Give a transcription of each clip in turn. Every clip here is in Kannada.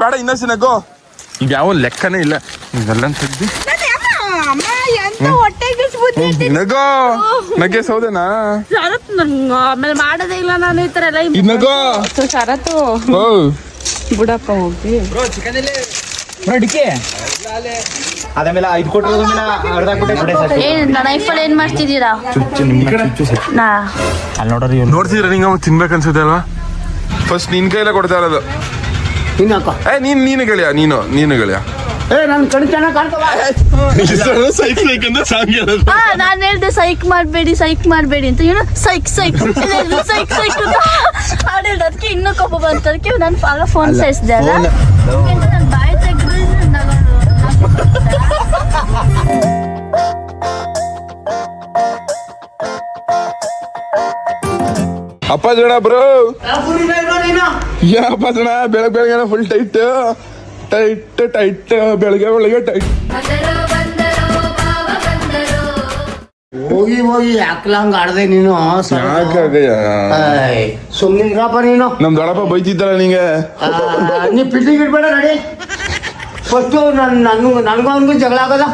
ಬೇಡ ಇನ್ನೊಸಿ ನಗೋ. ಈಗ ಯಾವ ಲೆಕ್ಕನೇ ಇಲ್ಲ ಇವೆಲ್ಲ ತೆಗ್ದು ನಗೋ. ನಗೆ ಸೌದೆನಾ ಆಮೇಲೆ ಮಾಡೋದೇ ಇಲ್ಲ ನಾನು ಈ ತರ ಎಲ್ಲ. ನಗೋ ಶರತ್ತು ಬಿಡಪ್ಪ ಹೋಗಿ ಅದಮೇಲೆ 5 ಕೋಟಿ ಲೈಫಲ್ಲಿ ಏನ್ ಮಾಡ್ತಿದ್ದೀರಾ? ಅಲ್ಲಿ ನೋಡ್ರಿ ನೋಡ್ತಿದ್ರ ನಿಂಗ ತಿನ್ಬೇಕನ್ಸುತ್ತೆ ಅಲ್ವಾ? ಫಸ್ಟ್ ನಿನ್ ಕೈಲ ಕೊಡ್ತಾ ಇರೋದು. ನೀನು ಗೆಳೆಯ, ನೀನು ಗೆಳೆಯ. ನಾನ್ ಹೇಳ್ದೆ ಸೈಕ್ ಮಾಡ್ಬೇಡಿ ಅಂತ. ಏನು ಸೈಕ್ ಅದಕ್ಕೆ ಇನ್ನೂ ಕೋಪ ಬಂತದಕ್ಕೆ ನಾನು ಆಗ ಫೋನ್ ಸಾಯಿಸಿದೆ ಅಲ್ಲ. ನಾನು ಬಾಯಿ ತೆಗೆದು ಅಪ್ಪ ಜೋಣ ಬ್ರೋ, ಏನಪ್ಪ ಜೋಣ ಬೆಳಗ್ಗೆ ಫುಲ್ ಟೈಟ್ ಬೆಳಗ್ಗೆ ಟೈಟ್. ಹೋಗಿ ಯಾಕಲಂಗ ಆಡ್ದೆ ನೀನು? ಸುಮ್ನೆ ಇರಪ್ಪ ನೀನು. ನಮ್ ದೊಡ್ಡಪ್ಪ ಬೈತಿದ್ದಲ್ಲ ನಿಂಗೆ. ನೀ ಪಿಟ್ಟಿಗೆ ಇಡ್ಬೇಡ ನಡಿ. ಫಸ್ಟು ನನ್ಗೂ ಅವನಿಗೂ ಜಗಳ ಆಗದ.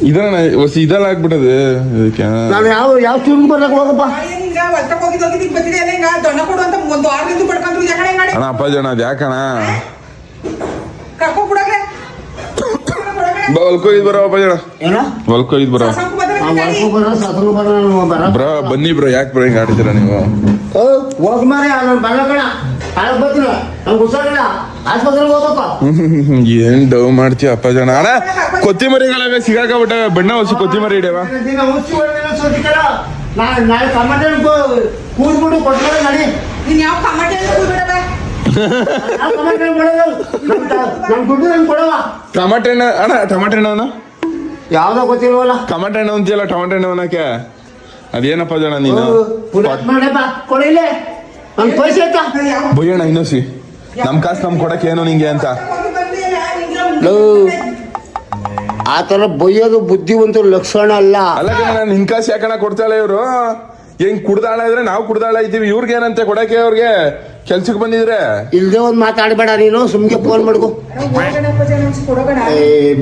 ಇದೆಲ್ಲ ಆಗ್ಬಿಟ್ಟದೆ. ನಾನು ಯಾವ ಸ್ಟೂಡಿಗೆ ಬರ್ಲಕ್ ಹೋಗಪ್ಪ. ಅಣ್ಣ ಅಪ್ಪ ಜನ ಅದ್ ಯಾಕಣ ಹೊಲ್ಕೋಗಿದ್ ಬರೋ ಅಪ್ಪ ಜನ. ಹೊಲ್ಕೋಗಿದ್ ಬರೋ ಬ್ರೋ. ಬನ್ನಿ ಬ್ರೋ, ಯಾಕೆ ಬ್ರೋ ಹಿಂಗ ಆಡಿದ್ದೀರಾ ನೀವು? ಹೋಗ್ ಮಾರೆ ಬರ್ಲಕಣ. ಏನ್ ಡವ್ ಮಾಡ್ತೀಯ ಅಪ್ಪ ಜನ. ಅಣ್ಣ ಕೊತ್ತಿಮರಿಗಳಾಗ ಸಿಗಾಕಬಿಟ್ಟ ಬಣ್ಣ ಹೊಸಿ ಕೊತ್ತಿಮರಿ ಇಡವ. ನಾಳೆ ಟಮಾಟೆ ಕೂದ್ಬಿಡು ಕೊಟ್ಟ ನಡಿ. ನೀನ್ ಯಾವ ಟಮಾಟೆ ಟಮಾಟೆ ಹಣ್ಣು ಅಣ್ಣ, ಟಮಾಟೆ ಹಣ್ಣು ಯಾವ್ದೋ ಗೊತ್ತಿಲ್ವಲ್ಲ. ಟಮಾಟೆ ಹಣ್ಣು ಅಂತೀಯಲ್ಲ, ಟಮಾಟೆ ಹಣ್ಣು ಅನ್ನಕ್ಕೆ ಅದೇನಪ್ಪ ಜನ ನೀನು? ಕೊಡಿಲೆ ಬಯ್ಯಣ್ಣ ಇನ್ನೊಸಿ ನಮ್ ಕಾಸು ನಮ್ ಕೊಡಕ್ಕೆ ಏನು ನಿಂಗೆ ಅಂತ. ಆ ತರ ಬೈಯೋದು ಬುದ್ಧಿವಂತರ ಲಕ್ಷಣ ಅಲ್ಲ. ಅಲ್ಲ ನಿನ್ ಕಾಸು ಯಾಕಣ್ಣ ಕೊಡ್ತಾಳೆ ಇವ್ರು? ಹೆಂಗ್ ಕುಡ್ದಾಳ ಇದ್ರೆ ನಾವು ಕುಡ್ದಾಳ ಇದ್ದೀವಿ. ಇವ್ರಿಗೆ ಏನಂತೆ ಕೊಡಕ್ಕೆ? ಅವ್ರಿಗೆ ಕೆಲ್ಸಕ್ಕೆ ಬಂದಿದ್ರೆ ಇಲ್ದೇ ಒಂದ್ ಮಾತಾಡ್ಬೇಡ ನೀನು. ಸುಮ್ಗೆ ಫೋನ್ ಮಾಡ್ಕೊ.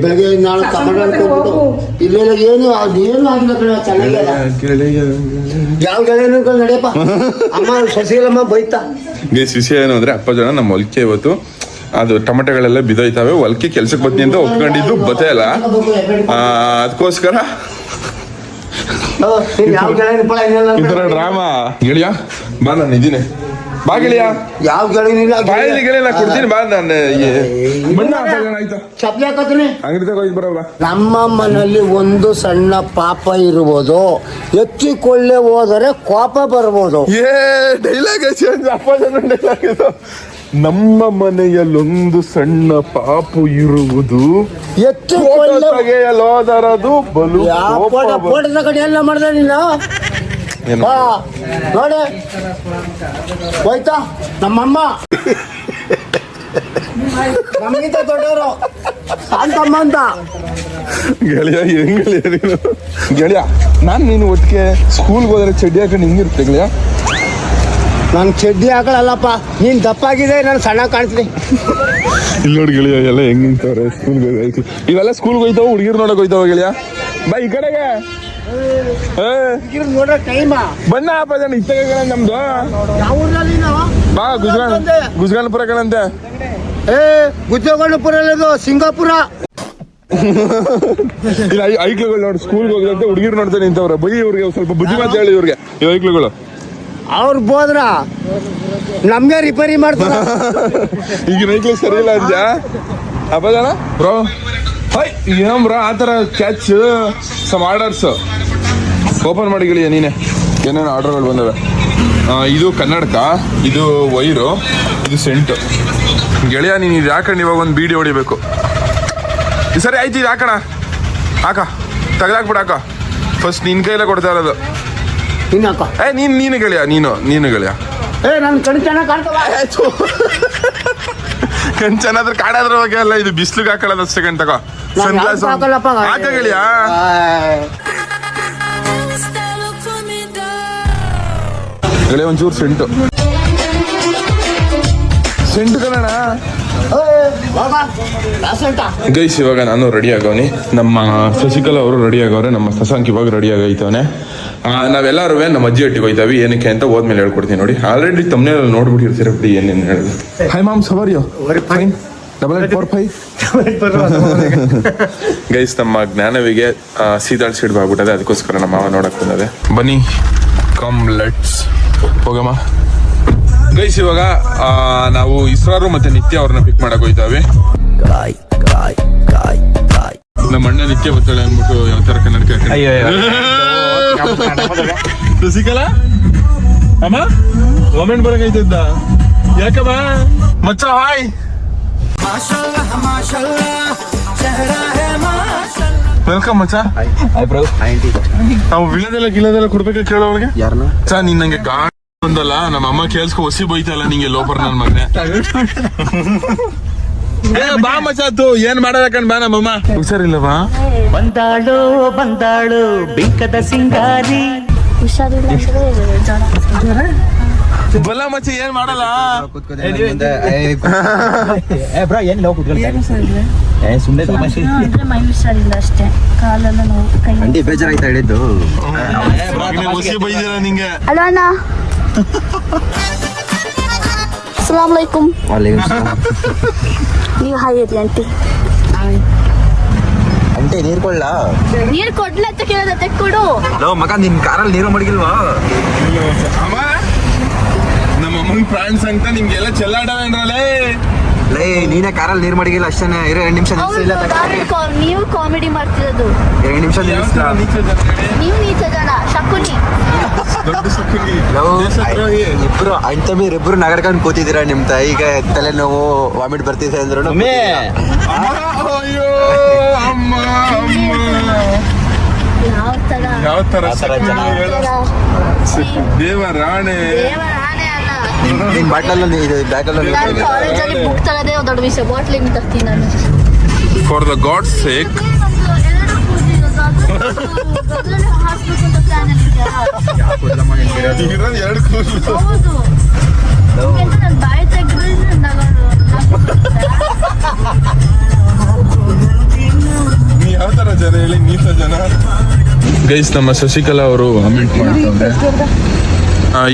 ಬೆಳಗ್ಗೆ ನಾಳೆ ಟಮಾಟೆ ಅನ್ಕೊಂಡ್ಬಿಟ್ಟು ಇಲ್ಲೆಲ್ಲ ಏನು ಆಗಿಲ್ಲ ಕಣ. ಚೆನ್ನಾಗಿ ಯಾವ ಗೆಳೆಯನು ನಡಿಯಪ್ಪ. ಅಮ್ಮ ಸಸಿಲಮ್ಮ ಬೈತಾ ವಿಷಯ ಏನು ಅಂದ್ರೆ ಅಪ್ಪ ಜನ ನಮ್ಮ ಹೊಲ್ಕೆ ಇವತ್ತು ಅದು ಟೊಮೆಟೊಗಳೆಲ್ಲ ಬಿದ್ದೋಯ್ತಾವೆ. ಹೊಲ್ಕೆ ಕೆಲ್ಸಕ್ಕೆ ಬರ್ತೀನಿ ಅಂತ ಒಪ್ಕೊಂಡಿದ್ದು ಬತ್ತೆ ಇಲ್ಲ. ಅದಕ್ಕೋಸ್ಕರ ಈ ತರ ಡ್ರಾಮಾ. ಗೆಳೆಯ ಬಾ, ನಾನು ಇದೀನಿ. ಬಾ ಗೆಳೆಯ. ಯಾವ ಗೆಳೆಯನಿಲ್ಲ ಬಾಯಲ್ಲಿ ಗೆಳೆಯ ಕೊಡ್ತೀನಿ ಬಾ. ನಾನು ಆಯ್ತಾ ಚಪ್ಪಲಿ ಹಾಕೋತೀನಿ. ಅಂಗಡಿ ತಗೋಯ್ತು ಬರೋಲ್ಲ. ನಮ್ಮ ಮನೆಯಲ್ಲಿ ಒಂದು ಸಣ್ಣ ಪಾಪ ಇರ್ಬೋದು, ಎತ್ತಿಕೊಳ್ಳೆ ಹೋದರೆ ಕೋಪ ಬರ್ಬೋದು. ಡೈಲಾಗ್ ಚೇಂಜ್ ಅಪ್ಪ ಜನ ಡೈಲಾಗ್ ಇದು. ನಮ್ಮ ಮನೆಯಲ್ಲೊಂದು ಸಣ್ಣ ಪಾಪು ಇರುವುದು, ಎತ್ತಿಕೊಳ್ಳೋದರದು ಬಲು. ಫೋಟೋದ ಕಡೆ ಎಲ್ಲ ಮಾಡ್ದೆ ನೀನು ನೋಡಿ. ಹೋಯ್ತಾ ನಮ್ಮಮ್ಮ ನಮಗಿಂತ ದೊಡ್ಡವರು ಅಂತಮ್ಮ ಅಂತ. ಗೆಳೆಯ ಹೆಂಗ್ ಗೆಳೆಯ ಗೆಳೆಯ ನಾನು ನೀನು ಒಟ್ಟಿಗೆ ಸ್ಕೂಲ್ಗೆ ಹೋದ್ರೆ ಚಡ್ಡಿ ಹಾಕೊಂಡು ಹಿಂಗಿರುತ್ತೆ ಗೆಳೆಯ. ನಾನು ಚಡ್ಡಿ ಹಾಕೊಳ್ಳಲ್ಲಪ್ಪ. ನೀನ್ ದಪ್ಪಾಗಿದೆ, ನಾನು ಸಣ್ಣ ಕಾಣ್ತೀನಿ. ಇಲ್ಲಿ ನೋಡಿ ಗೆಳೆಯ ಎಲ್ಲ ಹೆಂಗ್ ನಿಂತವ್ರೆ ಸ್ಕೂಲ್ಗೆ ಹೋಗಿ. ಇವೆಲ್ಲ ಸ್ಕೂಲ್ಗೆ ಹೋಯ್ತಾವ, ಹುಡುಗಿರ್ ನೋಡಕ್ ಹೋಯ್ತಾವ ಗೆಳೆಯ. ಬಾ ಈ ಕಡೆಗೆ ನೋಡೋ ಟೈಮ ಬಣ್ಣ ಅಪ್ಪ ಜನ ಇತ್ತಾಗ ನಮ್ದು. ಬಾ ಗುಜರಾನ್ಪುರ ಕಣಂತೆ. ಗುಜರಾನ್ಪುರ ಸಿಂಗಾಪುರ. ಇಲ್ಲ ಐಕ್ಳುಗಳು ನೋಡಿ ಸ್ಕೂಲ್ಗೆ ಹೋಗಿದಂತೆ ಹುಡುಗಿರ್ ನೋಡ್ತಾ ನಿಂತವ್ರೆ. ಬೈ ಇವ್ರಿಗೆ ಸ್ವಲ್ಪ ಬುದ್ಧಿ ಮಾತು ಹೇಳಿ ಇವ್ರಿಗೆ. ಇವ್ ಐಕ್ಳುಗಳು ಅವ್ರು ಬೋದ್ರ ನಮ್ಗೆ ರಿಪೇರಿ ಮಾಡ್ತಾರ. ಈಗ ನೈಕ್ಲು ಸರಿ ಇಲ್ಲ ಅಂದ ಅಪ್ಪ ಜನ. ಬ್ರೋ ಏನ್ ಬ್ರೋ ಆ ಥರ ಕ್ಯಾಚ್ ಸಮ್ ಆರ್ಡರ್ಸ್ ಓಪನ್ ಮಾಡಿ ಗೆಳೆಯ ನೀನೆ. ಏನೇನು ಆರ್ಡರ್ಗಳು ಬಂದವೆ. ಇದು ಕನ್ನಡಕ, ಇದು ವೈರು, ಇದು ಸೆಂಟು. ಗೆಳೆಯ ನೀನು ಇದು ಹಾಕೊಂಡು ಇವಾಗ ಒಂದು ಬೀಡಿ ಹೊಡಿಬೇಕು. ಸರಿ ಆಯ್ತು, ಇದು ಹಾಕೋಣ. ಹಾಕ ತೆಗ್ದಾಕ್ಬಿಡ. ಹಾಕ ಫಸ್ಟ್ ನಿನ್ ಕೈಲೇ ಕೊಡ್ತಾ ಇರೋದು. ನೀನು ಗೆಳೆಯ, ನೀನು ಗೆಳೆಯ. ನನ್ ಕಣ್ ಚೆನ್ನಾಗಿ ಕಾಣ್ತವ. ಕಣ್ ಚೆನ್ನಾದ್ರೆ ಕಾಡಾದ್ರ ಬಗ್ಗೆ ಅಲ್ಲ, ಇದು ಬಿಸ್ಲಿಗೆ ಹಾಕೊಳ್ಳೋದು ಅಷ್ಟೇ. ಕಣ್ ತಗೋ ಹಾಕ ಗೆಳೆಯ. ಗೆಳೆಯ ಒಂಚೂರು ಸೆಂಟು ಕಣ. ಗೈಸ್ ಇವಾಗ ನಾನು ರೆಡಿ ಆಗವನಿ, ನಮ್ಮ ಶಶಿಕಲಾ ಅವರು ರೆಡಿ ಆಗವ್ರೆ, ನಮ್ಮ ಶಶಾಂಕ್ ಇವಾಗ ರೆಡಿ ಆಗೈತವನೆ. ನಾವೆಲ್ಲರೂ ನಮ್ಮ ಅಜ್ಜಿ ಒಟ್ಟಿಗೆ ಹೋಯ್ತಾವಿ. ಏನಕ್ಕೆ ಅಂತ ಹೋದ್ಮೇಲೆ ಹೇಳ್ಕೊಡ್ತೀನಿ ನೋಡಿ. ಆಲ್ರೆಡಿ ತಮ್ಮನೇ ನೋಡ್ಬಿಟ್ಟಿರ್ತೀರ ಬಿಡಿ ಏನೇನು ಹೇಳೋದು. ಹೈ ಮಾಮ್, ಸವರ್ ಯು? ಫೈನ್. 8845 ಗೈಸ್, ನಮ್ಮ ಜ್ಞಾನವಿಗೆ ಸೀದಾಳ್ ಸಿಡ್ ಆಗ್ಬಿಟ್ಟದೆ, ಅದಕ್ಕೋಸ್ಕರ ನಮ್ಮ ಮಾವ ನೋಡಕ್ ಬಂದದೆ. ಬನ್ನಿ, ಕಮ್ ಲೆಟ್ಸ್ ಹೋಗಮ್ಮ. ಗೈಸ್ ಇವಾಗ ನಾವು ಇಸ್ರಾರು ಮತ್ತೆ ನಿತ್ಯ ಅವ್ರನ್ನ ಪಿಕ್ ಮಾಡಕ್ ಹೋಯ್ತಾವೆ. ನಮ್ಮ ಅಣ್ಣ ನಿತ್ಯ ಬರ್ತಾಳೆ ಅಂದ್ಬಿಟ್ಟು ಯಾವ ತರ ಕನ್ನಡ ಶಶಿಕಲಾ ಅಮ್ಮ ಒಮೆಂಟ್ ಬರಕೈತಿದ್ದ ಯಾಕಮ್ಮ ಮಚ್ಚ ಹಾಯ್ ವೆಲ್ಕಮ್ ಮಚ್ಚ. ನಾವು ಗಿಳದೆಲ್ಲ ಕೊಡ್ಬೇಕ ಕೇಳೋ ಅವ್ರಿಗೆ. ಚಾ ನೀನ್ ನಂಗೆ ಗಾ ಬಂದಲ್ಲ, ನಮ್ಮ ಅಮ್ಮ ಕೇಳ್ಸ್ಕೊ ಹೊಸಿ ಬೈತಲ್ಲ ನಿಂಗೆ ಲೋಪರ್ ನನ್ ಮಗನೆ. ಬಾ ಮಚಾತು ಏನ್ ಮಾಡಬೇಕಂಡ್ ಬಾ. ನಮ್ಮಮ್ಮ ಹುಷಾರಿಲ್ಲವಾ? ಬಂದಾಳು ಬಿಂಕದ ಸಿಂಗಾರಿ. ಹುಷಾರಿಲ್ಲ ಅಂದ್ರೆ ಬಲ್ಲ ಮಚ್ಚ ಏನ್ ಮಾಡಲ್ಲ. ಅಂದ್ರೆ ಮೈ ಹುಷಾರಿಲ್ಲ ಅಷ್ಟೇ, ಕಾಲೆಲ್ಲ ನೋವು, ಕೈ ಬೇಜಾರಾಯ್ತಾ ಹೇಳಿದ್ದು. ಹೊಸಿ ಬೈದಿರ ನಿಂಗೆ. ಹಲೋ ಅಣ್ಣ. ಅಸ್ಸಲಾಮು ಅಲೈಕುಂ. ನೀವು ಹಾಯ್ ಇರ್ಲಿ ಆಂಟಿ. ಅಂಟೆ ನೀರ್ ಕೊಳ್ಳ ನೀರ್ ಕೊಡ್ಲ ಅಂತ ಕೇಳೋದ ತೆಕ್ಕೊಡು. ಮಗ ನಿನ್ ಕಾರಲ್ಲಿ ನೀರು ಮಡಗಿಲ್ವಾ? ನಮ್ಮ ಅಮ್ಮನ್ ಫ್ರಾನ್ಸ್ ಅಂತ ನಿಮ್ಗೆಲ್ಲ ಚೆಲ್ಲಾಡವೇನ್ರಲ್ಲೇ. ಲೇ ನೀನೇ ಕಾರಲ್ಲಿ ನೀರ್ ಮಡಗಿಲ್ಲ ಅಷ್ಟೇನೆ. 2 ನಿಮಿಷ ನಿಲ್ಸಿಲ್ಲ. ನೀವು ಕಾಮಿಡಿ ಮಾಡ್ತಿರೋದು. 2 ನಿಮಿಷ ನಿಲ್ಸಿಲ್ಲ. ನೀವು ನೀಚ ಜನ ಶಕುನಿ. ಇಬ್ರು ಅಣ್ತಮ್ಮೀರಿಬ್ರು ನಗಡ್ಕೊಂಡು ಕೂತಿದ್ದೀರಾ. ನಿಮ್ ತಾಯಿಗೆ ತಲೆನೋವು ವಾಮಿಟ್ ಬರ್ತಿದೆ ಅಂದ್ರು ಯಾವ ತರ ದೇವರಾಣೆ. ನಿನ್ ಬಾಟ್ಲಲ್ಲಿ ಇದು ಬ್ಯಾಗಲ್ಲಿ ನಾನು ಕಾಲೇಜಲ್ಲಿ ಬುಕ್ ತಗೋದೇ ದೊಡ್ಡ ವಿಷಯ. ಬಾಟ್ಲಿಂಗ್ ತರ್ತೀನಿ ನಾನು. For the God's sake. ಹೌದು, ನಾನು ಬಾಯಿ ತೆಗೆದ್ರೆ ನೀ ಯಾವ ತರ ಜನ ಹೇಳಿ, ನೀತ ಜನ. ಗೈಸ್, ನಮ್ಮ ಶಶಿಕಲಾ ಅವರು ಅಮೆಂಟ್ ಮಾಡ್ತಾರೆ.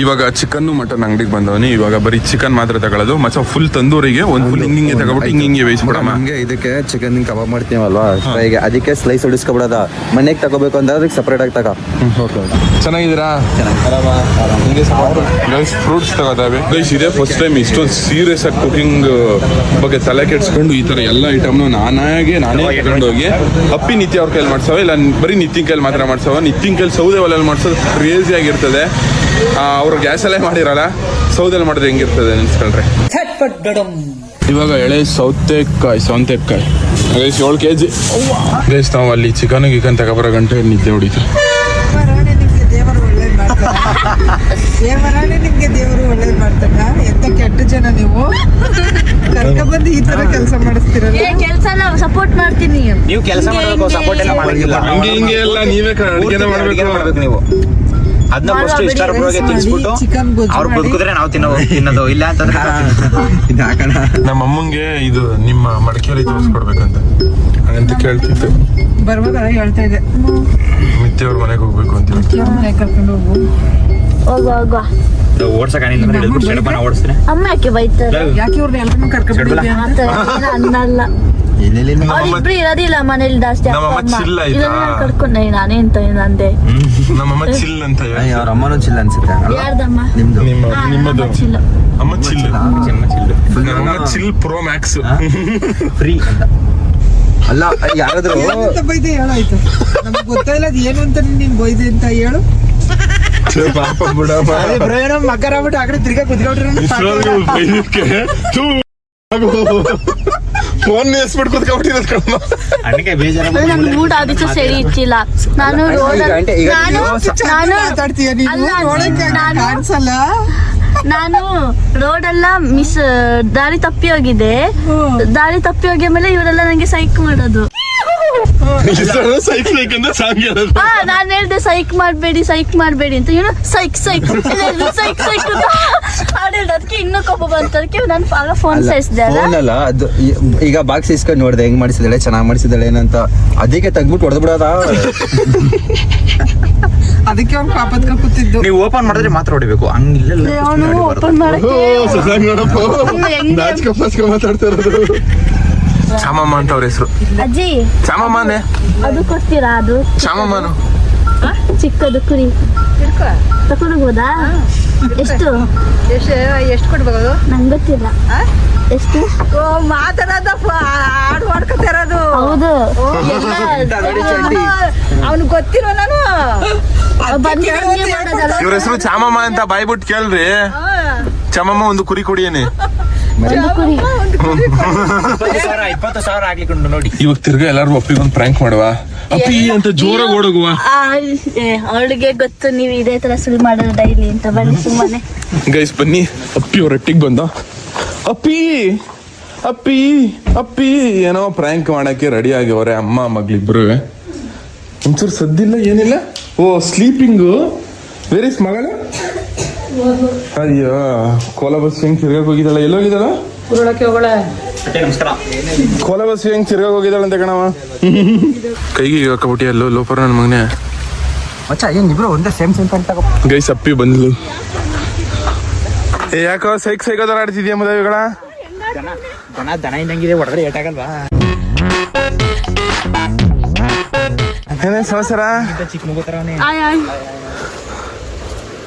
ಇವಾಗ ಚಿಕನ್ ಮಟನ್ ಅಂಗಡಿಗೆ ಬಂದವನಿ. ಇವಾಗ ಬರೀ ಚಿಕನ್ ಮಾತ್ರ ತಗೊಳ್ಳೋದು. ಮಚ್ಚ ಫುಲ್ ತಂದೂರಿಗೆ ಒಂದು ಫುಲ್ ಹಿಂಗೆ ತಗೊಬಿಟ್ಟು ಹಿಂಗೆ ಬೇಯಿಸ್ಬಿಡಮ್ಮ. ನಮ್ಗೆ ಇದಕ್ಕೆ ಚಿಕನ್ ಕಬಾಬ್ ಮಾಡ್ತೀವಲ್ವಾ ಫ್ರೈಗೆ, ಅದಕ್ಕೆ ಸ್ಲೈಸ್ ಹೊಡಿಸ್ಕೊಬಿಡೋದ. ಮನೆಗೆ ತಗೋಬೇಕು ಅಂದ್ರೆ ಅದಕ್ಕೆ ಸಪ್ರೇಟ್ ಆಗಿ ತಗೋ. ಚೆನ್ನಾಗಿದ್ದೀರಾ? ಗೈಸ್, ಫ್ರೂಟ್ಸ್ ತಗೋತಾವೆ. ಗೈಸ್, ಇದೇ ಫಸ್ಟ್ ಟೈಮ್ ಇಷ್ಟೊಂದು ಸೀರಿಯಸ್ ಆಗಿ ಕುಕಿಂಗ್ ಬಗ್ಗೆ ತಲೆ ಕೆಡ್ಸ್ಕೊಂಡು ಈ ತರ ಎಲ್ಲ ಐಟಮ್ನ ನಾನೇ ತಗೊಂಡೋಗಿ ಅಪ್ಪಿ ನಿತ್ಯ ಅವ್ರ ಕೈಲಿ ಮಾಡ್ಸವ, ಇಲ್ಲ ಬರೀ ನಿತ್ಯನ್ ಕೈಲಿ ಮಾತ್ರ ಮಾಡ್ಸವ. ನಿತ್ಯನ್ ಕೈಲಿ ಸೌದೆ ಒಲೆಯಲ್ಲಿ ಮಾಡ್ಸೋದು ಕ್ರೇಜಿ ಆಗಿರ್ತದೆ. ಅವ್ರು ಗ್ಯಾಸಲ್ಲೇ ಮಾಡಿರಲ್ಲ, ಸೌದೆಲ್ಲಿ ಮಾಡಿದ್ರೆ ಹೆಂಗಿರ್ತದೆ ನೆನ್ಸ್ಕೊಳ್ರಿ. ಇವಾಗ ಎಳೆ ಸೌತೆಕಾಯಿ ಗೈಸ್ 7 kg. ಗೈಸ್, ನಾವು ಅಲ್ಲಿ ಚಿಕನ್ ತಗೊಬರೋ ಗಂಟೆ ನಿದ್ದೆ ಹೊಡಿತು. ದೇವರಾಣೆ ನಿಮ್ಗೆ ದೇವರು ಒಳ್ಳೇದು ಮಾಡ್ತಾರ. ಎಂತ ಕೆಟ್ಟ ಜನ ನೀವು. ಕರ್ಕೊಂಡ್ಬಂದು ಈ ತರ ಕೆಲಸ ಮಾಡಿಸ್ತಿರಲ್ಲ. ಕೆಲಸ ಸಪೋರ್ಟ್ ಮಾಡ್ತೀನಿ. ನೀವು ಕೆಲಸ ಮಾಡಬೇಕು, ಸಪೋರ್ಟ್ ಎಲ್ಲ ಮಾಡಿಲ್ಲ. ಹಿಂಗೆ ಎಲ್ಲ ನೀವೇ ಅಡುಗೆನೇ ಮಾಡ್ಬೇಕು ನೀವು. ಅದನ್ನ ಫಸ್ಟ್ ಇಷ್ಟರೊಳಗೆ ತಿನ್ಸ್ಬಿಟ್ಟು ಅವ್ರು ಬದುಕಿದ್ರೆ ನಾವು ತಿನ್ನೋದು ಇಲ್ಲ ಅಂತಂದ್ರೆ ನಮ್ಮ ಅಮ್ಮಂಗೆ ಇದು ನಿಮ್ಮ ಮಡಿಕೇರಿ ತೋರಿಸ್ಕೊಡ್ಬೇಕಂತ ಅಂತ ಕೇಳ್ತಿತ್ತು. ಬರ್ಬೋದ ಹೇಳ್ತಾ ಇದೆ. ಮಿತ್ತೆಯವ್ರ ಮನೆಗೆ ಹೋಗ್ಬೇಕು ಅಂತ ಹೇಳ್ತೀವಿ. ಕರ್ಕೊಂಡು ಹೋಗುವ ಓಡ್ಸಕ್ ಓಡಿಸ್ತೀನಿ. ಅಮ್ಮ ಯಾಕೆ ಬೈತಾರೆ? ಯಾಕೆ ಇವ್ರನ್ನ ಎಲ್ರನ್ನೂ ಕರ್ಕೊಂಡ್ಬಂದಿದ್ಯಾ ಅಂತ? ಅನ್ನಲ್ಲ. ಅವ್ರಿಬ್ರು ಇರೋದಿಲ್ಲ ಮನೇಲಿ ಜಾಸ್ತಿ. ನಮ್ಮಮ್ಮ ಚಿಲ್ಲ ಆಯ್ತಾ? ಕರ್ಕೊಂಡೆ ನಾನೇ ಅಂತ ಅಂದೆ. ನಮ್ಮಮ್ಮ ಚಿಲ್ ಅಂತ ಅವ್ರ ಅಮ್ಮನೂ ಚಿಲ್ಲ ಅನ್ಸುತ್ತೆ. ಯಾರ್ದಮ್ಮ? ನಿಮ್ಮದು ಚಿಲ್ಲ. ಅಮ್ಮ ಚಿಲ್. ನಮ್ಮಮ್ಮ ಚಿಲ್ ಪ್ರೋ ಮ್ಯಾಕ್ಸ್ ಫ್ರೀ ಅಂತ. ಅಲ್ಲ ಯಾರಾದ್ರೂ ಬೈದೆ ಹೇಳಾಯ್ತು. ನಮ್ಗೆ ಗೊತ್ತಾಯಿಲ್ಲ ಅದು ಏನು ಅಂತ ನೀನ್ ಬೈದೆ ಅಂತ ಹೇಳು. ಪಾಪ ಬಿಡಪ್ಪ. ಮಕ್ಕರ ಆಗ್ಬಿಟ್ಟು ಆ ಕಡೆ ತಿರ್ಗಾ ಕುತ್ಕೊಂಡ್ರೆ ಫೋನ್ ಎಸ್ಬಿಟ್ಟು ಕುತ್ಕೊಂಡ್ಬಿಟ್ಟಿರೋದು ಕಣಮ್ಮ. ಅದಕ್ಕೆ ಬೇಜಾರ. ನನ್ ಮೂಡ್ ಆದಿತ್ತು ಸರಿ ಇಚ್ಚಿಲ್ಲ. ನಾನು ಮಾತಾಡ್ತೀಯ ನೀನು. ಕಾಣಿಸಲ್ಲ. ನಾನು ರೋಡೆಲ್ಲ ದಾರಿ ತಪ್ಪಿ ಹೋಗಿದೆ. ದಾರಿ ತಪ್ಪಿ ಹೋಗಿ ಮೇಲೆ ಇವರೆಲ್ಲ ನಂಗೆ ಸೈಕ್ ಮಾಡೋದು. ಸೈಕ್ ಸೈಕ್ ಅಂತ ಸಾಂಗ್ ಹೇಳೋದು. ನಾನ್ ಹೇಳ್ದೆ ಸೈಕ್ ಮಾಡ್ಬೇಡಿ ಅಂತ ಏನು ಸೈಕ್ ಸೈಕ್ ಸೈಕ್ ಸೈಕ್ ಅಂತ ಹಾಡಿಲ್ಲ. ಅದಕ್ಕೆ ಇನ್ನೂ ಕೋಪ ಬಂತದಕ್ಕೆ ನಾನು ಆಗ ಫೋನ್ ಸಾಯಿಸಿದೆ ಅಲ್ಲ. ಫೋನ್ ಅಲ್ಲ ಅದು ಈಗ ಬಾಕ್ಸ್ ಇಸ್ಕೊಂಡು ನೋಡ್ದೆ ಹೆಂಗ್ ಮಾಡಿಸಿದಾಳೆ, ಚೆನ್ನಾಗಿ ಮಾಡಿಸಿದಾಳೆ ಏನಂತ, ಅದಕ್ಕೆ ತೆಗ್ದ್ಬಿಟ್ಟು ಹೊಡೆದು ಬಿಡೋದ. ಅದಕ್ಕೆ ಅವ್ನು ಪಾಪದ್ಕ ಕೂತಿದ್ದು. ನೀವು ಓಪನ್ ಮಾಡಿದ್ರೆ ಮಾತ್ರ ಹೊಡಿಬೇಕು, ಹಂಗಿಲ್ಲ. ಅವನು ಓಪನ್ ಮಾಡಕ್ಕೆ ನೋಡಪ್ಪ ನಾಚಿಕ ಪಾಸ್ಕ ಮಾತಾಡ್ತಾ ಇರೋದು. ಚಾಮಮ್ಮ ಅಂತ ಅವ್ರ ಹೆಸರು. ಅಜ್ಜಿ ಚಾಮಮ್ಮನೇ ಅದು ಕೊಡ್ತೀರಾ? ಅದು ಚಾಮಮ್ಮನು ಚಿಕ್ಕದು ಕುರಿ ತಕೊಂಡೋಗ್ಬೋದಾ? ಎಷ್ಟು ಎಷ್ಟು ಕೊಡ್ಬೋದು? ನಂಗೆ ಗೊತ್ತಿಲ್ಲ. ಎಷ್ಟು ಮಾತಾಡೋದ ಹಾಡು ಮಾಡ್ಕೊತಾ ಇರೋದು. ಹೌದು ಅವ್ನಿಗೆ ಗೊತ್ತಿಲ್ವ ನಾನು ಇವ್ರ ಹೆಸರು ಚಾಮಮ್ಮ ಅಂತ ಬಾಯ್ಬಿಟ್ಟು ಕೇಳ್ರಿ. ಚಾಮಮ್ಮ ಒಂದು ಕುರಿ ಕೊಡಿಯೇನೆ. ಒಂದು ಕುರಿ 20,000 ಆಗ್ಲಿಕ್ಕೆ ಉಂಟು ನೋಡಿ. ಇವಾಗ ತಿರ್ಗಾ ಎಲ್ಲಾರು ಒಪ್ಪಿಗೊಂದು ಪ್ರ್ಯಾಂಕ್ ಮಾಡುವ ಅಪ್ಪಿ ಅಂತ ಜೋರಾಗಿ ಓಡೋಗುವ. ಅವಳಿಗೆ ಗೊತ್ತು ನೀವು ಇದೇ ತರ ಸುಳ್ಳು ಮಾಡೋದು ಡೈಲಿ ಅಂತ. ಬನ್ನಿ ಸುಮ್ಮನೆ ಗೈಸ್ ಬನ್ನಿ. ಅಪ್ಪಿ ಅವ್ರ ಒಟ್ಟಿಗೆ ಬಂದ. ಅಪ್ಪಿ ಅಪ್ಪಿ ಅಪ್ಪಿ ಏನೋ ಪ್ರ್ಯಾಂಕ್ ಮಾಡಕ್ಕೆ ರೆಡಿ ಆಗ್ಯವರೆ ಅಮ್ಮ ಮಗಳಿಬ್ರು. ಒಂಚೂರು ಸದ್ದಿಲ್ಲ ಏನಿಲ್ಲ. ಓ ಸ್ಲೀಪಿಂಗು. ವೇರ್ ಇಸ್ ಮಗಳ? ಅಯ್ಯೋ ಕೋಲಬಸ್ ಹೆಂಗ್ ತಿರ್ಗಾಕ್ ಹೋಗಿದ್ದಾಳ? ಎಲ್ಲೋಗಿದ್ದಾಳ? ನಮಸ್ಕಾರ. ಕೋಲಬಸ್ ಹೆಂಗ್ ತಿರ್ಗಾಕ್ ಹೋಗಿದ್ದಾಳ ಅಂತ ಕಣವ. ಕೈಗೆ ಹಾಕಬಿಟ್ಟಿ ಅಲ್ಲೋ ಲೋಪರ್ ನನ್ನ ಮಗನೇ. ಮಚ್ಚ ಏನ್ ಇಬ್ರು ಒಂದೇ ಸೇಮ್ ಪ್ಯಾಂಟ್ ತಗೋ. ಗೈಸ್ ಅಪ್ಪಿ ಬಂದ್ಲು. ಏ ಯಾಕೋ ಸೈಕ್ ಸೈಕೋದಾರ ಆಡ್ತಿದ್ಯಾ ಮದುವೆಗಳ? ದನ ಇದ್ದಂಗಿದೆ, ಹೊಡೆದ್ರೆ ಏಟಾಗಲ್ವಾ? ಏನೇನ್ ಸಮಾಚಾರ? ಚಿಕ್ಕ ಮಗು ತರವನೇ.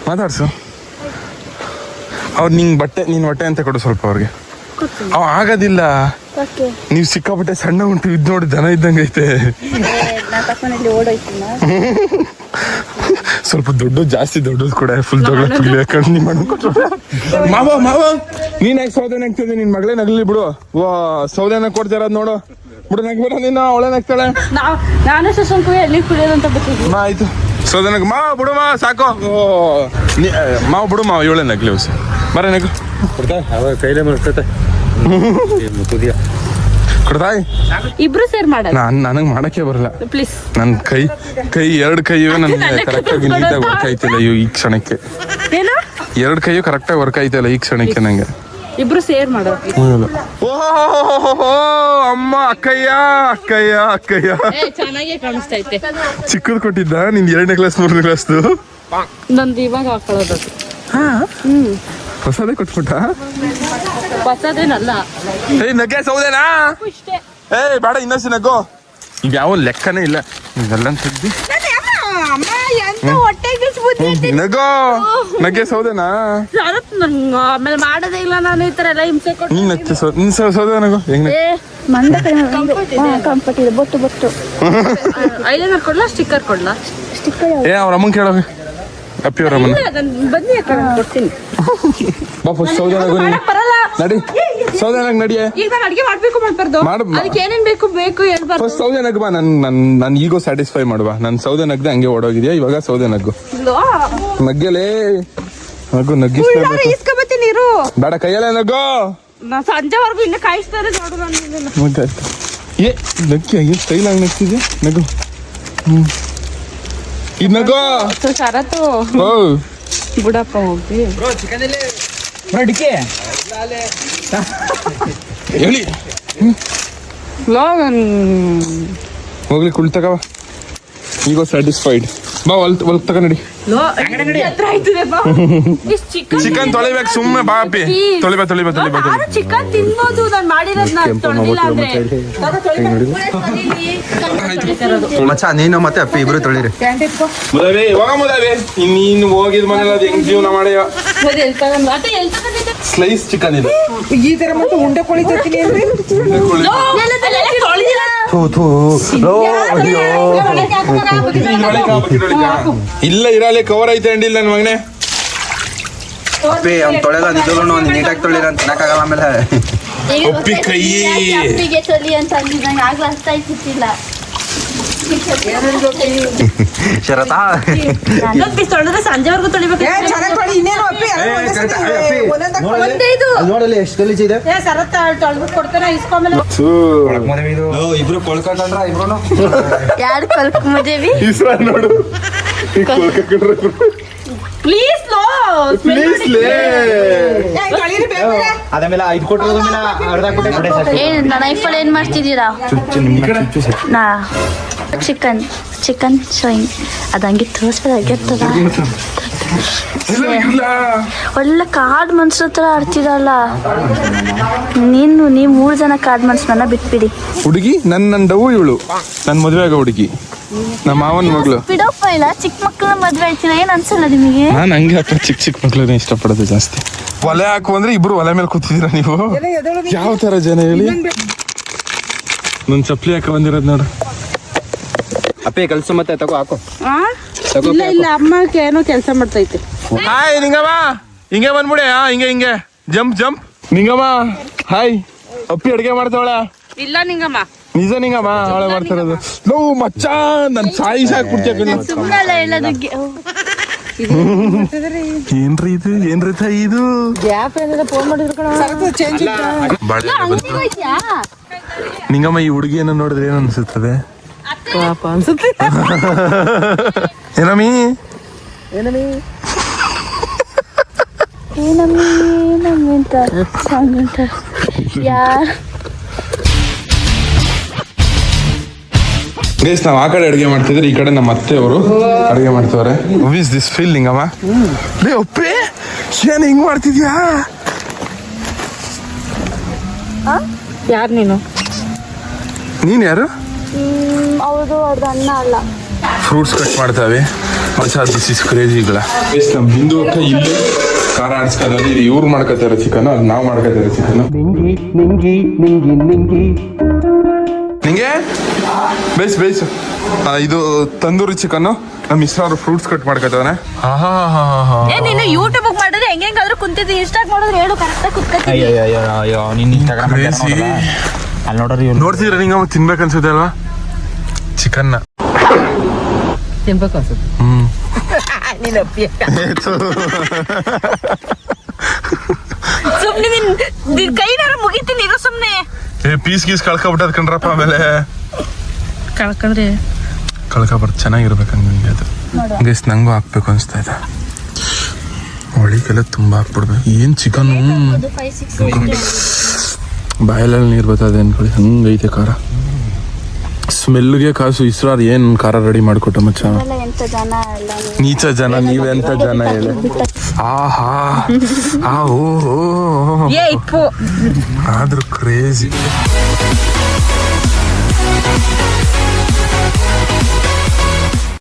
ಮಾತಾಡ್ಸು. ಅವ್ರು ನಿಂಗೆ ನೀನ್ ಹೊಟ್ಟೆ ಅಂತ ಕೊಡು ಸ್ವಲ್ಪ ಅವ್ರಿಗೆ. ಅವ ಆಗೋದಿಲ್ಲ. ನೀವ್ ಸಿಕ್ಕಾಪಟ್ಟೆ ಸಣ್ಣ ಉಂಟು. ಇದ್ ನೋಡಿ ದನ ಇದ್ದಂಗೆ ಐತೆ. ಸ್ವಲ್ಪ ದೊಡ್ಡ ಜಾಸ್ತಿ ದೊಡ್ಡದು ಕೂಡ ಫುಲ್ ದೊಡ್ಡ ಮಾವ ಮಾವ ನೀನ್ ಯಾಕೆ ಸೌದೆ ನಗ್ತಿದ್ದೆ? ನಿನ್ ಮಗಳೇ ನಗ್ಲಿ ಬಿಡು. ಸೌದೆನ ಕೊಡ್ತಾರ ನೋಡು ಬಿಡು. ನಗ್ಬೇಡ ನೀನು, ಅವಳೇ ನಗ್ತಾಳೆ. ನಾನು ಸುಸಂಕು ಎಲ್ಲಿ ಕುಡಿಯೋದು ಅಂತ ಗೊತ್ತಿದ್ದೆ. ಆಯ್ತು ಸೌದೆನಗ್ ಮಾವ ಬಿಡು ಮಾವ ಸಾಕು. ಮಾವ ಬಿಡು ಮಾವ ಇವಳೇ ನಗ್ಲಿ ಹೊಸ ಬರ ನಗು ಕೈಲೇ ಮಾಡ್ತೈತೆ ಕೊಡ್ತಾಯ್. ಇಬ್ರು ಸೇರ್ ಮಾಡೋದು. ನನಗ್ ಮಾಡಕ್ಕೆ ಬರಲ್ಲ ಪ್ಲೀಸ್. ನನ್ ಕೈ ಎರಡು ಕೈಯು ನನ್ಗೆ ಕರೆಕ್ಟಾಗಿ ನೀಟಾಗಿ ವರ್ಕ್ ಆಯ್ತಿಲ್ಲ ಈ ಕ್ಷಣಕ್ಕೆ. ಏನು? ಎರಡು ಕೈಯು ಕರೆಕ್ಟಾಗಿ ವರ್ಕ್ ಆಯ್ತಿಲ್ಲ ಈ ಕ್ಷಣಕ್ಕೆ ನಂಗೆ. ಇಬ್ರು ಸೇರ್ ಮಾಡೋದು. ಓಹೋ ಅಮ್ಮ ಅಕ್ಕಯ್ಯ ಅಕ್ಕಯ್ಯ ಅಕ್ಕಯ್ಯ ಚೆನ್ನಾಗಿ ಕಾಣಿಸ್ತೈತೆ. ಚಿಕ್ಕದು ಕೊಟ್ಟಿದ್ದ ನಿನ್ 2ನೇ ಕ್ಲಾಸ್ 3ನೇ ಕ್ಲಾಸ್ದು? ನಂದು ಇವಾಗ ಹಾಕೊಳ್ಳೋದು. ಹೊಸದೇ ಕೊಟ್ಬಿಟ್ಟ? ಹೊಸದೇನಲ್ಲ. ಏಯ್ ನಗ್ಗೆ ಸೌದೇನಾ? ಏಯ್ ಬೇಡ ಇನ್ನೊಸಿ ನಗೋ. ಈಗ ಯಾವ ಲೆಕ್ಕನೇ ಇಲ್ಲ ಇದೆಲ್ಲ ತೆಗ್ದು ನಗೋ. ನಗ್ಗೆ ಸೌದೇನಾ? ಆಮೇಲೆ ಮಾಡೋದೇ ಇಲ್ಲ ನಾನು ಈ ತರ ಎಲ್ಲ ಹಿಂಸೆ ಕೊಟ್ಟು. ನೀನ್ ನಗ್ತಿ ನಿನ್ ಸೌದೆ ನಗೋ. ಹೆಂಗ್ ಕಂಫರ್ಟ್ ಇದೆ. ಬೊಟ್ಟು ಐಲೈನರ್ ಕೊಡ್ಲಾ ಸ್ಟಿಕ್ಕರ್ ಕೊಡ್ಲಾ? ಸ್ಟಿಕ್ಕರ್ ಏ ಅವ್ರ ಅಮ್ಮನ್ ಕೇಳೋಗ. ಅಪ್ಪಿ ಅವ್ರ ಅಮ್ಮನ ಬನ್ನಿ ಕೊಡ್ತೀನಿ. ಬಾ ಫಸ್ಟ್ ಸೌದೆ ನಗೋ. ನಡಿ ಸೌದೆ ನಗ್ ನಡಿಯೇ. ಈಗ ನಾನು ಅಡಿಗೆ ಮಾಡ್ಬೇಕು ಮಾಡ್ಬಾರ್ದು. ಅದಕ್ಕೆ ಏನೇನ್ ಬೇಕು ಹೇಳ್ಬಾರ್ದು. ಫಸ್ಟ್ ಸೌದೆ ನಗ್ ಬಾ. ನನ್ ಈಗೋ ಸ್ಯಾಟಿಸ್ಫೈ ಮಾಡುವ. ನನ್ ಸೌದೆ ನಗ್ದೆ ಹಂಗೆ ಓಡೋಗಿದ್ಯಾ. ಇವಾಗ ಸೌದೆ ನಗ್ಗು. ನಗ್ಗೆಲೇ ನಗು. ನಗ್ಗಿ ಇಸ್ಕೊಬತ್ತೀನಿ ನೀರು. ಬೇಡ ಕೈಯಲ್ಲೇ ನಗೋ. ನಾ ಸಂಜೆವರೆಗೂ ಇನ್ನ ಕಾಯಿಸ್ತಾರೆ ನೋಡು ನಾನು. ಏ ನಗ್ಗಿ ಏನ್ ಸ್ಟೈಲ್ ಆಗಿ ನಗ್ತಿದ್ಯಾ ನಗು. ಇದ್ ನಗೋ. ಶರತ್ತು ಓ ಬಿಡಪ್ಪ ಹೋಗಿ. ಹೇಳಿ ಹೋಗ್ಲಿ ಕುಳ್ ತಗವ. ಈಗ ಸ್ಯಾಟಿಸ್ಫೈಡ್. ಬಾ ಹೊಲ್ ತಗ ನಡಿ. ಚಿಕನ್ ತೊಳಿಬೇಕು ಸುಮ್ಮನೆ. ಬಾ ಅಪ್ಪಿ ತೊಳಿಬಾ. ಚಿಕನ್ ತಿನ್ಬೋದು. ನಾನು ಮಾಡಿರೋದ್ ತೊಳಿಲ್ಲ ಅಂದ್ರೆ ಮಚ್ಚ ನೀನು ಮತ್ತೆ ಅಪ್ಪಿ ಇಬ್ರು ತೊಳಿರಿ. ಮುದಾವೆ ಇವಾಗ ಮುದಾವೆ ನೀನು ಹೋಗಿದ್ ಮನೇಲಿ ಅದು ಹೆಂಗ್ ಜೀವನ ಮಾಡ್ಯ. ಸ್ಲೈಸ್ ಚಿಕನ್ ಇದು. ಈ ತರ ಮತ್ತೆ ಉಂಡೆ ಕೋಳಿ ತರ್ತೀನಿ ಅಂದ್ರೆ ಇಲ್ಲ ಇರಲಿ ಕವರ್ ಐತೆ ಅಂಡಿಲ್ಲ ನನ್ ಮಗನೆ. ಅಪ್ಪಿ ಅವ್ನು ತೊಳೆದ ನಿಜವೂ ಒಂದು ನೀಟಾಗಿ ತೊಳಿರ ಅಂತ ತಿನ್ನಕ್ಕಾಗಲ್ಲ. ಆಮೇಲೆ ಒಪ್ಪಿ ಕೈ ಅಪ್ಪಿಗೆ ತೊಲಿ ಅಂತ ಅಂದಿದ್ದಂಗೆ ಆಗ್ಲೂ ಅರ್ಥ ಆಯ್ತಿಲ್ಲ. ಶರತಾ ಸಂಜೆವರೆಗೂ ತೊಳಿಬೇಕು. ಏ ಚೆನ್ನಾಗಿ ತೊಳಿ ಇನ್ನೇನು ಅಪ್ಪಿ ಎಲ್ಲ ಒಂದೇ ಸತಿ ಒಂದೇ ಇದು. ನೋಡಲ್ಲಿ ಎಷ್ಟು ಗಲೀಜ್ ಇದೆ. ಏ ಸರತ್ತ ತೊಳ್ಬಿಟ್ಟು ಕೊಡ್ತಾನೆ ಇಸ್ಕೊಂಬಲ್ಲ. ಇಬ್ರು ಕೊಳ್ಕೊಂಡ್ರ ಇಬ್ರು ಯಾರು ಕಲ್ಕೊಂಬದೇವಿ ಈಶ್ವರ ನೋಡು ಈ ಕೊಳ್ಕೊಂಡ್ರೆ ಪ್ಲೀಸ್ ಲೋ ಪ್ಲೀಸ್ ಲೇ ಏ ತೊಳಿರಿ ಬೇಡ. ಅದಾದ್ಮೇಲೆ 5 ಕೊಟ್ಟಿರೋದು ಮೇಲೆ ಅರ್ಧ ಕೊಟ್ಟೆ ನೋಡಿ ಸರ್. ಏನ್ ನೈಫಲ್ಲಿ ಏನ್ ಮಾಡ್ತಿದ್ದೀರಾ? ನಾ ಚಿಕನ್ ಶೋಯಿಂಗ್ ಅದು ಹಂಗೆ ತೋರಿಸ್ಬೇಕಾಗಿರ್ತದ. ಒಳ್ಳೆ ಕಾರ್ಡ್ ಮನ್ಸ್ರ ಹತ್ರ ಆಡ್ತಿರಲ್ಲ ನೀವು 3 ಜನ ಕಾರ್ಡ್ ಮನ್ಸ್ರನ್ನ ಬಿಟ್ಬಿಡಿ. ಹುಡುಗಿ ನನ್ನ ಡವು ಇವಳು ನನ್ನ ಮದುವೆ ಆಗೋ ಹುಡುಗಿ ನಮ್ಮ ಮಾವನ ಮಗಳು. ಬಿಡಪ್ಪ ಇಲ್ಲ, ಚಿಕ್ಕ ಮಕ್ಕಳ ಮದ್ವೆ ಆಯ್ತಿಲ್ಲ, ಏನ್ ಅನ್ಸಲ್ಲ ನಿಮಗೆ? ನಾನು ಹಂಗೆ ಹತ್ರ ಚಿಕ್ಕ ಮಕ್ಳನ್ನ ಇಷ್ಟಪಡೋದು ಜಾಸ್ತಿ. ಒಲೆ ಹಾಕು ಅಂದ್ರೆ ಇಬ್ರು ಒಲೆ ಮೇಲೆ ಕೂತಿದ್ದೀರಾ ನೀವು? ಯಾವ ತರ ಜನ ಹೇಳಿ? ನನ್ ಚಪ್ಲಿ ಹಾಕ ಬಂದಿರೋದ್ ನೋಡು. ಅಪ್ಪೆ ಕಲ್ಸು ಮತ್ತೆ ತಗೋ ಹಾಕು. ಇಲ್ಲ ಇಲ್ಲ ಅಮ್ಮಕ್ಕೆ ಏನೋ ಕೆಲಸ ಮಾಡ್ತೈತೆ. ಹಾಯ್ ನಿಂಗಮ್ಮ, ಹಿಂಗೆ ಬಂದ್ಬಿಡೆ. ಹಿಂಗೆ ಜಂಪ್ ನಿಂಗಮ್ಮ. ಹಾಯ್, ಅಪ್ಪಿ ಅಡ್ಗೆ ಮಾಡ್ತಾವಳ? ಇಲ್ಲ ನಿಂಗಮ್ಮ. ನಿಜ ನಿಂಗಮ್ಮ, ಅವಳೆ ಮಾಡ್ತಿರೋದು. ನೋವು ಮಚ್ಚ ನನ್ ಸಾಯಿ ಸಾಕ್ಬಿಡ್ತೀಯ. ಸುಮ್ಮನೆ ಹೇಳೋದಕ್ಕೆ ಏನ್ರಿ ಇದು ಗ್ಯಾಪ್ ಏನಿದೆ ಫೋನ್ ಮಾಡಿದ್ರು ಕಣ. ಚೇಂಜ್ ನಿಂಗಮ್ಮ, ಈ ಹುಡುಗಿಯನ್ನು ನೋಡಿದ್ರೆ ಏನು ಅನ್ಸುತ್ತದೆ? ಪಾಪ ಅನ್ಸುತ್ತೆ. ಏನಮ್ಮಿ ಅಂತ ಸಾಂಗ್ ಅಂತ ಯಾರ್ ಗೈಸ್, ನಾವು ಆ ಕಡೆ ಅಡುಗೆ ಮಾಡ್ತಿದ್ರೆ ಈ ಕಡೆ ನಮ್ಮ ಅತ್ತೆ ಅವರು ಅಡುಗೆ ಮಾಡ್ತವ್ರೆ. ವಿಸ್ ದಿಸ್ ಫೀಲಿಂಗ್ ಅಮ್ಮ? ಲೇ ಒಪ್ಪೆ, ಏನ್ ಹಿಂಗ್ ಮಾಡ್ತಿದ್ಯಾ? ಯಾರು ನೀನು? ನೀನ್ ಯಾರು? ಅವ್ರದ್ದು ಅಣ್ಣ ಅಲ್ಲ. ಫ್ರೂಟ್ಸ್ ಕಟ್ ಮಾಡ್ತಾವೆ. ದಿಸ್ ಇಸ್ ಕ್ರೇಜಿಗಳ. ಗೈಸ್, ನಮ್ಮ ಬಿಂದು ಅಕ್ಕ ಇಲ್ಲೇ ಖಾರ ಆಡಿಸ್ಕೊಳ್ಳೋದು. ಇದು ಇವ್ರು ಮಾಡ್ಕೋತಾರೆ ಚಿಕನ್, ಅದು ನಾವು ಮಾಡ್ಕೋತಾರೆ ಚಿಕನ್. ನಿಂಗೆ ಬೇಯಿಸು. ಇದು ತಂದೂರಿ ಚಿಕನ್. ನಮ್ಮ ಇಸ್ರಾರು ಫ್ರೂಟ್ಸ್ ಕಟ್ ಮಾಡ್ಕೊತಾನೆ. ನೀನು ಯೂಟ್ಯೂಬ್ ಮಾಡಿದ್ರೆ ಹೆಂಗಾದ್ರೂ ಕುಂತಿದ್ದು, ಇನ್ಸ್ಟಾಗ್ ಮಾಡಿದ್ರೆ ಹೇಳು ಕರೆಕ್ಟಾಗಿ ಕುತ್ಕೊತೀನಿ. ಅಯ್ಯೋ ನಿನ್ನ ಇನ್ಸ್ಟಾಗ್ರಾಮ್ ಅಲ್ಲಿ ನೋಡ್ರಿ ನೋಡ್ತಿದ್ರ ನಿಂಗ ತಿನ್ಬೇಕು ಅನ್ಸುತ್ತೆ ಅಲ್ವಾ ಚಿಕನ್ನ? ತಿನ್ಬೇಕು ಅನ್ಸುತ್ತೆ. ನೀನು ಅಪ್ಪಿ ಸುಮ್ನೆ ನಿನ್ ಕೈನಾರ ಮುಗಿತೀನಿ ಇರೋ ಸುಮ್ನೆ. ಪೀಸ್ ಕಳ್ಕೊಬಿಟ್ಟದ್ ಕಣ್ರಪ್ಪ. ಆಮೇಲೆ ಕಳ್ಕೊಂಡ್ರೆ ಕಳ್ಕೊಬಾರ್ದು, ಚೆನ್ನಾಗಿರ್ಬೇಕಂಗ ನಿಮಗೆ ಅದು. ಗೈಸ್, ನಂಗೂ ಹಾಕ್ಬೇಕು ಅನಿಸ್ತಾ ಇದೆ. ಒಳಿಗೆಲ್ಲ ತುಂಬ ಹಾಕ್ಬಿಡ್ಬೇಕು. ಏನು ಚಿಕನ್ ಬಾಯಲಲ್ಲಿ ನೀರು ಬರ್ತದೆ ಅನ್ಕೊಳ್ಳಿ, ಹಂಗೈತೆ ಖಾರ. ಸ್ಮೆಲ್ಗೆ ಕಾಸು ಇಸ್ರಾರ್ ಏನು ಖಾರ ರೆಡಿ ಮಾಡಿಕೊಟ್ಟ ಮಚ್ಚ. ಎಂತ ಜನ ಎಲ್ಲ ನೀಚ ಜನ, ನೀವೆಂತ ಜನ ಹೇಳಿ. ಆಹಾ ಓ ಆದ್ರೂ ಕ್ರೇಜಿ.